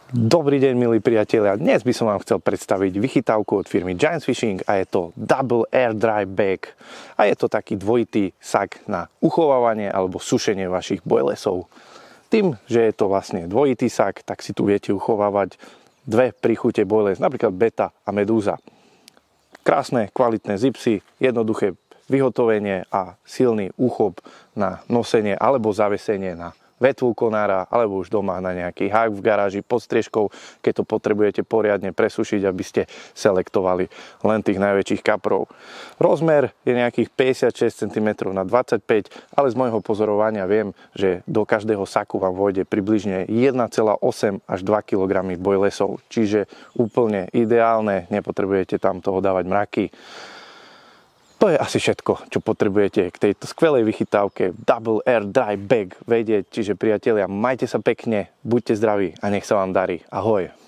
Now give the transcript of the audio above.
Dobrý deň, milí priatelia. Dnes by som vám chcel predstaviť vychytávku od firmy Giants Fishing a je to Double Air Dry Bag. A je to taký dvojitý sak na uchovávanie alebo sušenie vašich bojlesov. Tým, že je to vlastne dvojitý sak, tak si tu viete uchovávať dve príchute bojles, napríklad beta a medúza. Krásne, kvalitné zipsy, jednoduché vyhotovenie a silný úchop na nosenie alebo zavesenie na vetvu konára, alebo už doma na nejaký hák v garáži pod striežkou, keď to potrebujete poriadne presušiť, aby ste selektovali len tých najväčších kaprov. Rozmer je nejakých 56 cm na 25 cm, ale z môjho pozorovania viem, že do každého saku vám vojde približne 1,8 až 2 kg bojlesov, čiže úplne ideálne, nepotrebujete tam toho dávať mraky. To je asi všetko, čo potrebujete k tejto skvelej vychytávke Double Air Dry Bag vedieť. Čiže priatelia, majte sa pekne, buďte zdraví a nech sa vám darí. Ahoj!